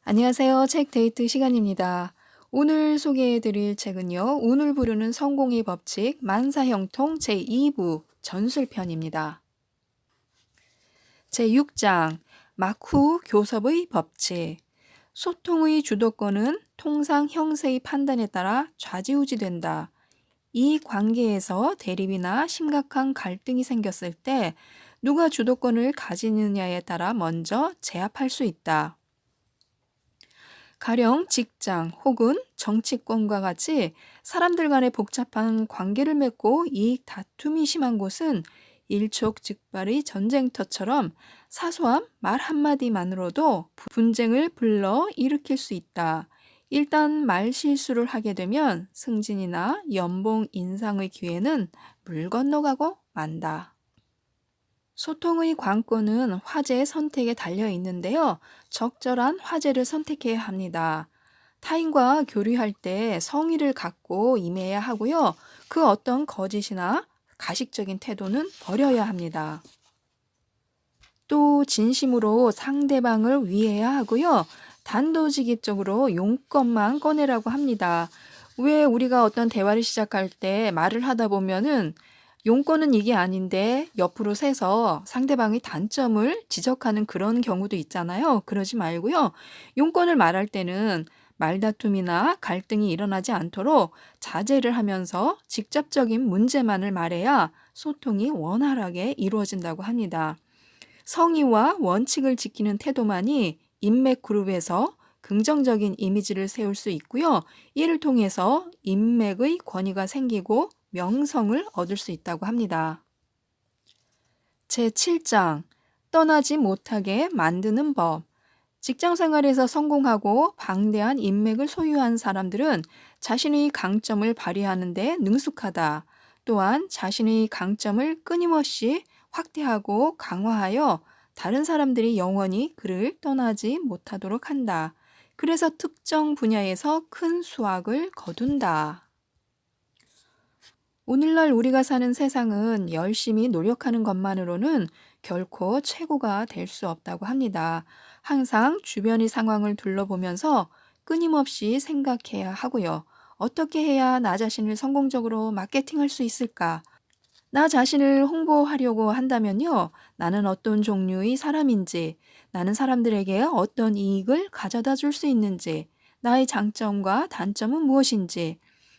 안녕하세요. 책 데이트 시간입니다. 오늘 소개해드릴 책은요. 운을 부르는 성공의 법칙 만사형통 제2부 전술편입니다. 제6장 막후 교섭의 법칙. 소통의 주도권은 통상 형세의 판단에 따라 좌지우지된다. 이 관계에서 대립이나 심각한 갈등이 생겼을 때 누가 주도권을 가지느냐에 따라 먼저 제압할 수 있다. 가령 직장 혹은 정치권과 같이 사람들 간의 복잡한 관계를 맺고 이익 다툼이 심한 곳은 일촉즉발의 전쟁터처럼 사소한 말 한마디만으로도 분쟁을 불러 일으킬 수 있다. 일단 말 실수를 하게 되면 승진이나 연봉 인상의 기회는 물 건너가고 만다. 소통의 관건은 화제의 선택에 달려 있는데요. 적절한 화제를 선택해야 합니다. 타인과 교류할 때 성의를 갖고 임해야 하고요. 그 어떤 거짓이나 가식적인 태도는 버려야 합니다. 또 진심으로 상대방을 위해야 하고요. 단도직입적으로 용건만 꺼내라고 합니다. 왜 우리가 어떤 대화를 시작할 때 말을 하다 보면은 용건은 이게 아닌데 옆으로 새서 상대방의 단점을 지적하는 그런 경우도 있잖아요. 그러지 말고요. 용건을 말할 때는 말다툼이나 갈등이 일어나지 않도록 자제를 하면서 직접적인 문제만을 말해야 소통이 원활하게 이루어진다고 합니다. 성의와 원칙을 지키는 태도만이 인맥 그룹에서 긍정적인 이미지를 세울 수 있고요. 이를 통해서 인맥의 권위가 생기고 명성을 얻을 수 있다고 합니다. 제7장 떠나지 못하게 만드는 법. 직장 생활에서 성공하고 방대한 인맥을 소유한 사람들은 자신의 강점을 발휘하는 데 능숙하다. 또한 자신의 강점을 끊임없이 확대하고 강화하여 다른 사람들이 영원히 그를 떠나지 못하도록 한다. 그래서 특정 분야에서 큰 수확을 거둔다. 오늘날 우리가 사는 세상은 열심히 노력하는 것만으로는 결코 최고가 될 수 없다고 합니다. 항상 주변의 상황을 둘러보면서 끊임없이 생각해야 하고요. 어떻게 해야 나 자신을 성공적으로 마케팅할 수 있을까? 나 자신을 홍보하려고 한다면요. 나는 어떤 종류의 사람인지, 나는 사람들에게 어떤 이익을 가져다 줄 수 있는지, 나의 장점과 단점은 무엇인지,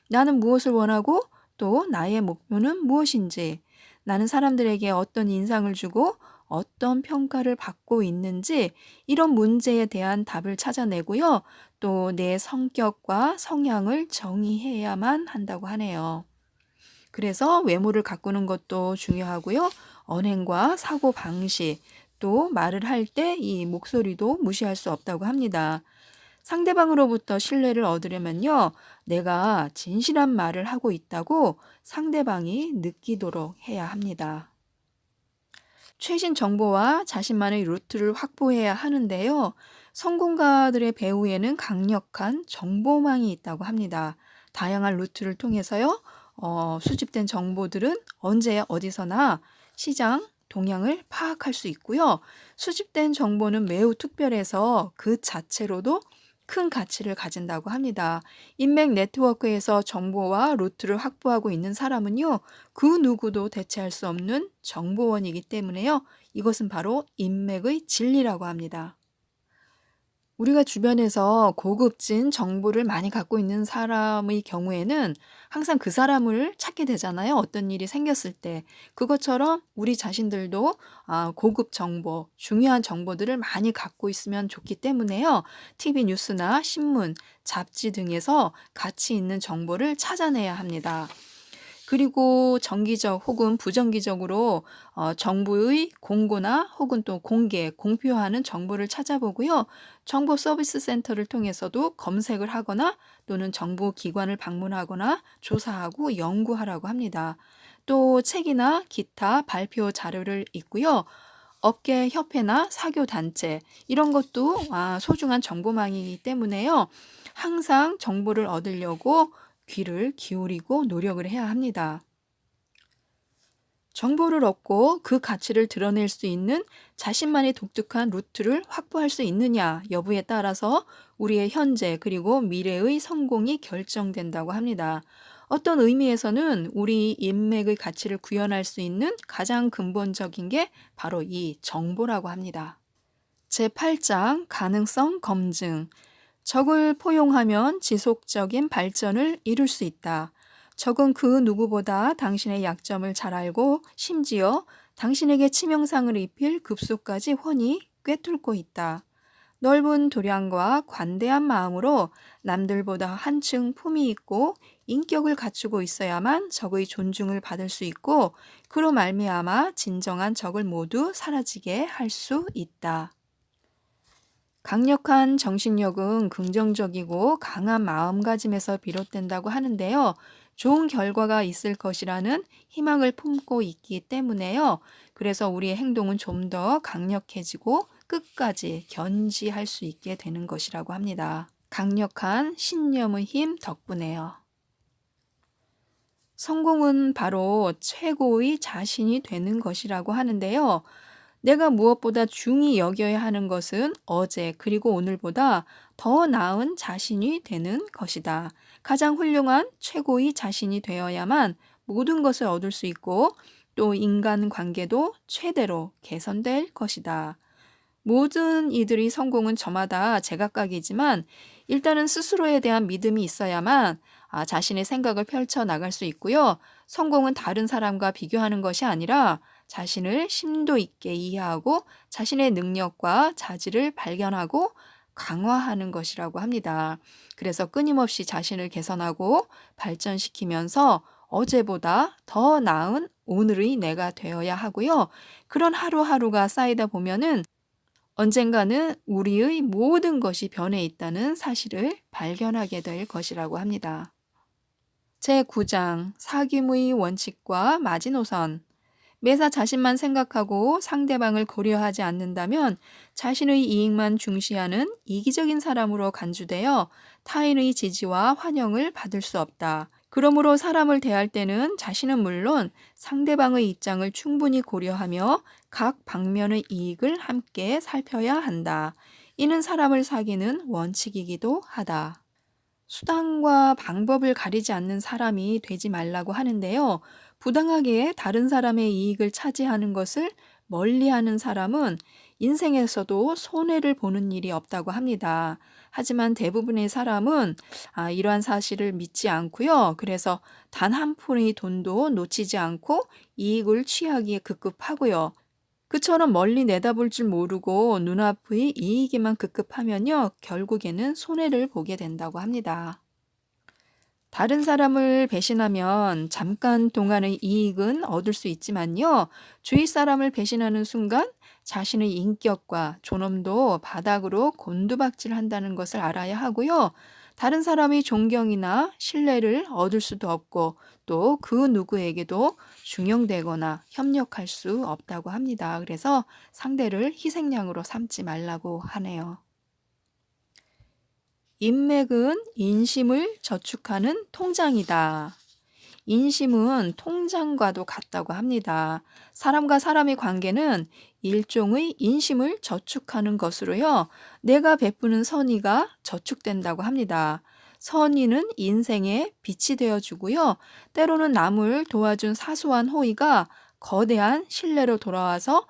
나는 무엇을 원하고 또 나의 목표는 무엇인지, 나는 사람들에게 어떤 인상을 주고 어떤 평가를 받고 있는지, 이런 문제에 대한 답을 찾아내고요. 또 내 성격과 성향을 정의해야만 한다고 하네요. 그래서 외모를 가꾸는 것도 중요하고요. 언행과 사고 방식, 또 말을 할 때 이 목소리도 무시할 수 없다고 합니다. 상대방으로부터 신뢰를 얻으려면요. 내가 진실한 말을 하고 있다고 상대방이 느끼도록 해야 합니다. 최신 정보와 자신만의 루트를 확보해야 하는데요. 성공가들의 배후에는 강력한 정보망이 있다고 합니다. 다양한 루트를 통해서요. 수집된 정보들은 언제 어디서나 시장 동향을 파악할 수 있고요. 수집된 정보는 매우 특별해서 그 자체로도 큰 가치를 가진다고 합니다. 인맥 네트워크에서 정보와 루트를 확보하고 있는 사람은요. 그 누구도 대체할 수 없는 정보원이기 때문에요. 이것은 바로 인맥의 진리라고 합니다. 우리가 주변에서 고급진 정보를 많이 갖고 있는 사람의 경우에는 항상 그 사람을 찾게 되잖아요. 어떤 일이 생겼을 때. 그것처럼 우리 자신들도 고급 정보, 중요한 정보들을 많이 갖고 있으면 좋기 때문에요. TV 뉴스나 신문, 잡지 등에서 가치 있는 정보를 찾아내야 합니다. 그리고 정기적 혹은 부정기적으로 정부의 공고나 혹은 또 공표하는 정보를 찾아보고요. 정보 서비스 센터를 통해서도 검색을 하거나 또는 정부 기관을 방문하거나 조사하고 연구하라고 합니다. 또 책이나 기타 발표 자료를 읽고요. 업계 협회나 사교 단체 이런 것도 소중한 정보망이기 때문에요. 항상 정보를 얻으려고 귀를 기울이고 노력을 해야 합니다. 정보를 얻고 그 가치를 드러낼 수 있는 자신만의 독특한 루트를 확보할 수 있느냐 여부에 따라서 우리의 현재 그리고 미래의 성공이 결정된다고 합니다. 어떤 의미에서는 우리 인맥의 가치를 구현할 수 있는 가장 근본적인 게 바로 이 정보라고 합니다. 제8장 가능성 검증. 적을 포용하면 지속적인 발전을 이룰 수 있다. 적은 그 누구보다 당신의 약점을 잘 알고 심지어 당신에게 치명상을 입힐 급소까지 훤히 꿰뚫고 있다. 넓은 도량과 관대한 마음으로 남들보다 한층 품이 있고 인격을 갖추고 있어야만 적의 존중을 받을 수 있고 그로 말미암아 진정한 적을 모두 사라지게 할 수 있다. 강력한 정신력은 긍정적이고 강한 마음가짐에서 비롯된다고 하는데요. 좋은 결과가 있을 것이라는 희망을 품고 있기 때문에요. 그래서 우리의 행동은 좀 더 강력해지고 끝까지 견지할 수 있게 되는 것이라고 합니다. 강력한 신념의 힘 덕분에요. 성공은 바로 최고의 자신이 되는 것이라고 하는데요. 내가 무엇보다 중히 여겨야 하는 것은 어제 그리고 오늘보다 더 나은 자신이 되는 것이다. 가장 훌륭한 최고의 자신이 되어야만 모든 것을 얻을 수 있고 또 인간 관계도 최대로 개선될 것이다. 모든 이들의 성공은 저마다 제각각이지만 일단은 스스로에 대한 믿음이 있어야만 자신의 생각을 펼쳐 나갈 수 있고요. 성공은 다른 사람과 비교하는 것이 아니라 자신을 심도 있게 이해하고 자신의 능력과 자질을 발견하고 강화하는 것이라고 합니다. 그래서 끊임없이 자신을 개선하고 발전시키면서 어제보다 더 나은 오늘의 내가 되어야 하고요. 그런 하루하루가 쌓이다 보면은 언젠가는 우리의 모든 것이 변해 있다는 사실을 발견하게 될 것이라고 합니다. 제9장 사귐의 원칙과 마지노선. 매사 자신만 생각하고 상대방을 고려하지 않는다면 자신의 이익만 중시하는 이기적인 사람으로 간주되어 타인의 지지와 환영을 받을 수 없다. 그러므로 사람을 대할 때는 자신은 물론 상대방의 입장을 충분히 고려하며 각 방면의 이익을 함께 살펴야 한다. 이는 사람을 사귀는 원칙이기도 하다. 수단과 방법을 가리지 않는 사람이 되지 말라고 하는데요. 부당하게 다른 사람의 이익을 차지하는 것을 멀리하는 사람은 인생에서도 손해를 보는 일이 없다고 합니다. 하지만 대부분의 사람은 이러한 사실을 믿지 않고요. 그래서 단 한 푼의 돈도 놓치지 않고 이익을 취하기에 급급하고요. 그처럼 멀리 내다볼 줄 모르고 눈앞의 이익에만 급급하면요. 결국에는 손해를 보게 된다고 합니다. 다른 사람을 배신하면 잠깐 동안의 이익은 얻을 수 있지만요. 주위 사람을 배신하는 순간 자신의 인격과 존엄도 바닥으로 곤두박질한다는 것을 알아야 하고요. 다른 사람의 존경이나 신뢰를 얻을 수도 없고 또 그 누구에게도 중용되거나 협력할 수 없다고 합니다. 그래서 상대를 희생양으로 삼지 말라고 하네요. 인맥은 인심을 저축하는 통장이다. 인심은 통장과도 같다고 합니다. 사람과 사람의 관계는 일종의 인심을 저축하는 것으로요. 내가 베푸는 선의가 저축된다고 합니다. 선의는 인생의 빛이 되어주고요. 때로는 남을 도와준 사소한 호의가 거대한 신뢰로 돌아와서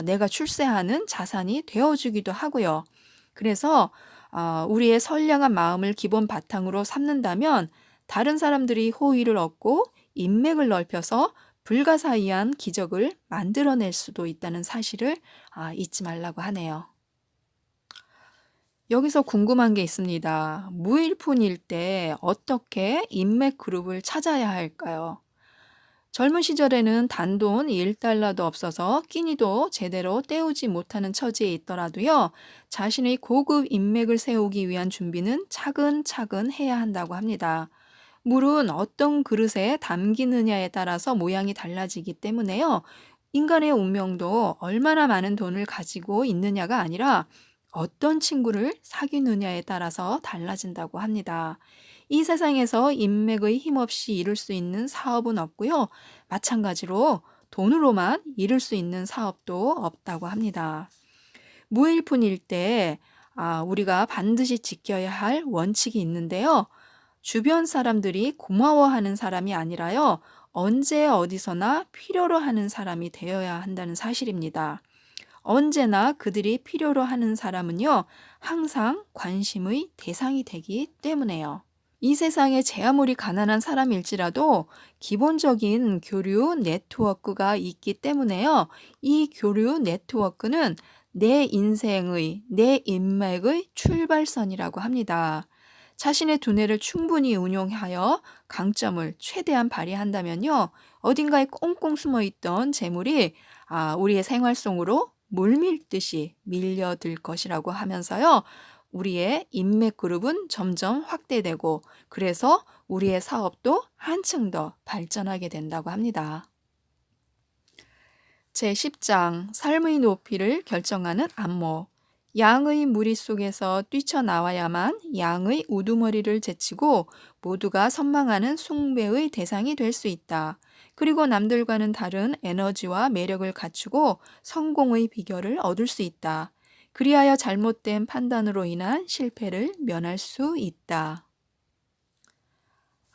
내가 출세하는 자산이 되어주기도 하고요. 그래서 우리의 선량한 마음을 기본 바탕으로 삼는다면 다른 사람들이 호의를 얻고 인맥을 넓혀서 불가사의한 기적을 만들어낼 수도 있다는 사실을 잊지 말라고 하네요. 여기서 궁금한 게 있습니다. 무일푼일 때 어떻게 인맥 그룹을 찾아야 할까요? 젊은 시절에는 단돈 1달러도 없어서 끼니도 제대로 때우지 못하는 처지에 있더라도요. 자신의 고급 인맥을 세우기 위한 준비는 차근차근 해야 한다고 합니다. 물은 어떤 그릇에 담기느냐에 따라서 모양이 달라지기 때문에요. 인간의 운명도 얼마나 많은 돈을 가지고 있느냐가 아니라 어떤 친구를 사귀느냐에 따라서 달라진다고 합니다. 이 세상에서 인맥의 힘없이 이룰 수 있는 사업은 없고요. 마찬가지로 돈으로만 이룰 수 있는 사업도 없다고 합니다. 무일푼일 때 우리가 반드시 지켜야 할 원칙이 있는데요. 주변 사람들이 고마워하는 사람이 아니라요. 언제 어디서나 필요로 하는 사람이 되어야 한다는 사실입니다. 언제나 그들이 필요로 하는 사람은요, 항상 관심의 대상이 되기 때문에요. 이 세상에 제 아무리 가난한 사람일지라도 기본적인 교류 네트워크가 있기 때문에요. 이 교류 네트워크는 내 인생의, 내 인맥의 출발선이라고 합니다. 자신의 두뇌를 충분히 운용하여 강점을 최대한 발휘한다면요. 어딘가에 꽁꽁 숨어 있던 재물이 우리의 생활 속으로 물밀듯이 밀려들 것이라고 하면서요. 우리의 인맥 그룹은 점점 확대되고 그래서 우리의 사업도 한층 더 발전하게 된다고 합니다. 제10장 삶의 높이를 결정하는 안목. 양의 무리 속에서 뛰쳐나와야만 양의 우두머리를 제치고 모두가 선망하는 숭배의 대상이 될 수 있다. 그리고 남들과는 다른 에너지와 매력을 갖추고 성공의 비결을 얻을 수 있다. 그리하여 잘못된 판단으로 인한 실패를 면할 수 있다.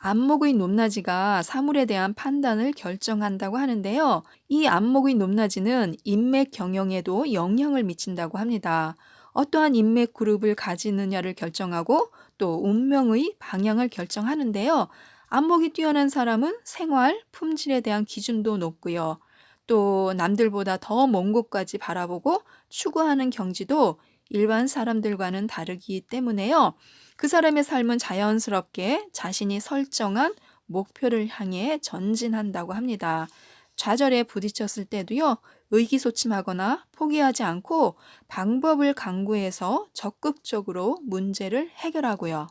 안목의 높낮이가 사물에 대한 판단을 결정한다고 하는데요. 이 안목의 높낮이는 인맥 경영에도 영향을 미친다고 합니다. 어떠한 인맥 그룹을 가지느냐를 결정하고 또 운명의 방향을 결정하는데요. 안목이 뛰어난 사람은 생활, 품질에 대한 기준도 높고요. 또 남들보다 더 먼 곳까지 바라보고 추구하는 경지도 일반 사람들과는 다르기 때문에요. 그 사람의 삶은 자연스럽게 자신이 설정한 목표를 향해 전진한다고 합니다. 좌절에 부딪혔을 때도요, 의기소침하거나 포기하지 않고 방법을 강구해서 적극적으로 문제를 해결하고요.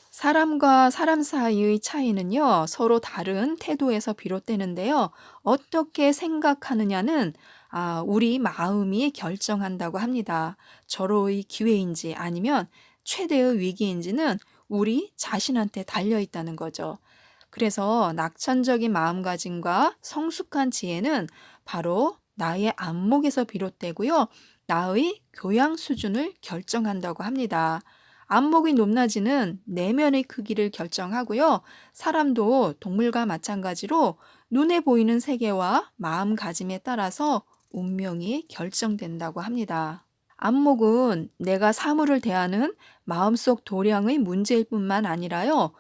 사람과 사람 사이의 차이는요, 서로 다른 태도에서 비롯되는데요. 어떻게 생각하느냐는 우리 마음이 결정한다고 합니다. 절호의 기회인지 아니면 최대의 위기인지는 우리 자신한테 달려 있다는 거죠. 그래서 낙천적인 마음가짐과 성숙한 지혜는 바로 나의 안목에서 비롯되고요. 나의 교양 수준을 결정한다고 합니다. 안목의 높낮이는 내면의 크기를 결정하고요. 사람도 동물과 마찬가지로 눈에 보이는 세계와 마음가짐에 따라서 운명이 결정된다고 합니다. 안목은 내가 사물을 대하는 마음속 도량의 문제일 뿐만 아니라요.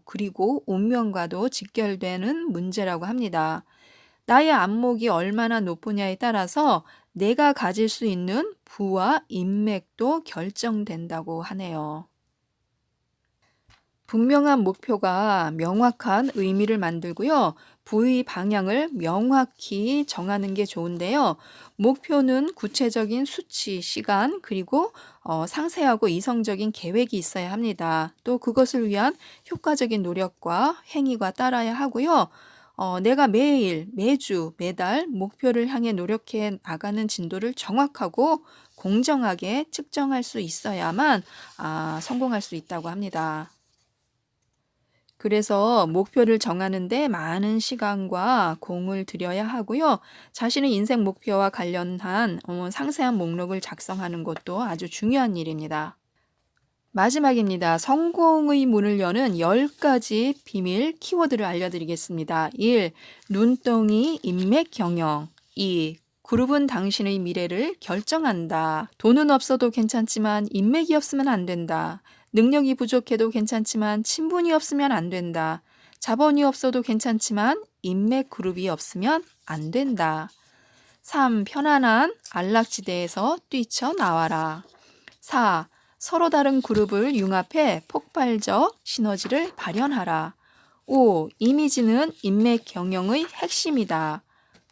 그리고 운명과도 직결되는 문제라고 합니다. 나의 안목이 얼마나 높으냐에 따라서 내가 가질 수 있는 부와 인맥도 결정된다고 하네요. 분명한 목표가 명확한 의미를 만들고요. 부의 방향을 명확히 정하는 게 좋은데요. 목표는 구체적인 수치, 시간, 그리고 상세하고 이성적인 계획이 있어야 합니다. 또 그것을 위한 효과적인 노력과 행위가 따라야 하고요. 내가 매일, 매주, 매달 목표를 향해 노력해 나가는 진도를 정확하고 공정하게 측정할 수 있어야만 성공할 수 있다고 합니다. 그래서 목표를 정하는데 많은 시간과 공을 들여야 하고요. 자신의 인생 목표와 관련한 상세한 목록을 작성하는 것도 아주 중요한 일입니다. 마지막입니다. 성공의 문을 여는 10가지 비밀 키워드를 알려드리겠습니다. 1. 눈덩이 인맥 경영. 2. 그룹은 당신의 미래를 결정한다. 돈은 없어도 괜찮지만 인맥이 없으면 안 된다. 능력이 부족해도 괜찮지만 친분이 없으면 안 된다. 자본이 없어도 괜찮지만 인맥 그룹이 없으면 안 된다. 3. 편안한 안락지대에서 뛰쳐나와라. 4. 서로 다른 그룹을 융합해 폭발적 시너지를 발현하라. 5. 이미지는 인맥 경영의 핵심이다.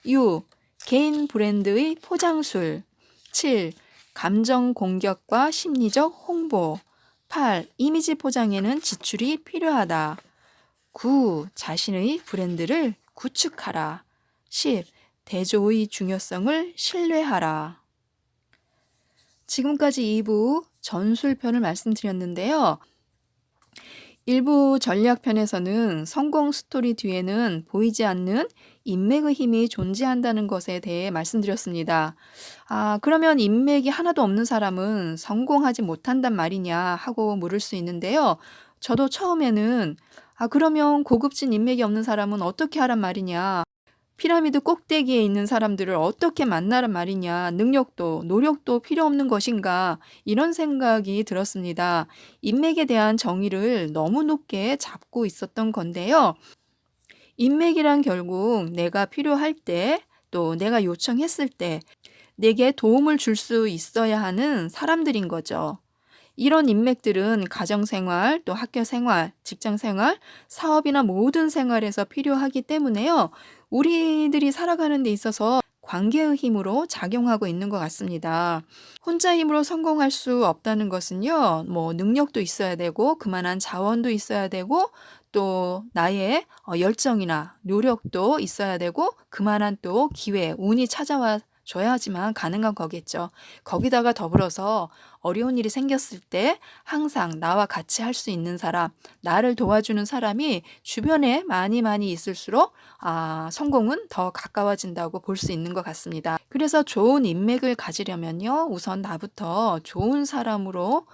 6. 개인 브랜드의 포장술. 7. 감정 공격과 심리적 홍보. 8. 이미지 포장에는 지출이 필요하다. 9. 자신의 브랜드를 구축하라. 10. 대조의 중요성을 신뢰하라. 지금까지 2부 전술편을 말씀드렸는데요. 일부 전략편에서는 성공 스토리 뒤에는 보이지 않는 인맥의 힘이 존재한다는 것에 대해 말씀드렸습니다. 그러면 인맥이 하나도 없는 사람은 성공하지 못한단 말이냐 하고 물을 수 있는데요. 저도 처음에는 그러면 고급진 인맥이 없는 사람은 어떻게 하란 말이냐. 피라미드 꼭대기에 있는 사람들을 어떻게 만나란 말이냐. 능력도, 노력도 필요 없는 것인가. 이런 생각이 들었습니다. 인맥에 대한 정의를 너무 높게 잡고 있었던 건데요. 인맥이란 결국 내가 필요할 때, 또 내가 요청했을 때, 내게 도움을 줄 수 있어야 하는 사람들인 거죠. 이런 인맥들은 가정생활, 또 학교생활, 직장생활, 사업이나 모든 생활에서 필요하기 때문에요. 우리들이 살아가는 데 있어서 관계의 힘으로 작용하고 있는 것 같습니다. 혼자 힘으로 성공할 수 없다는 것은요, 능력도 있어야 되고, 그만한 자원도 있어야 되고, 또 나의 열정이나 노력도 있어야 되고, 그만한 또 기회, 운이 찾아와 줘야지만 가능한 거겠죠. 거기다가 더불어서 어려운 일이 생겼을 때 항상 나와 같이 할 수 있는 사람, 나를 도와주는 사람이 주변에 많이 많이 있을수록 성공은 더 가까워진다고 볼 수 있는 것 같습니다. 그래서 좋은 인맥을 가지려면요, 우선 나부터 좋은 사람으로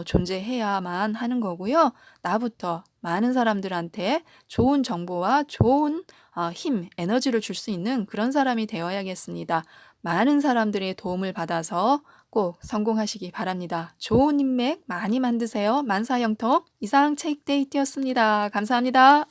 존재해야만 하는 거고요. 나부터 많은 사람들한테 좋은 정보와 좋은 힘, 에너지를 줄 수 있는 그런 사람이 되어야겠습니다. 많은 사람들의 도움을 받아서 꼭 성공하시기 바랍니다. 좋은 인맥 많이 만드세요. 만사형통 이상 체육데이트였습니다. 감사합니다.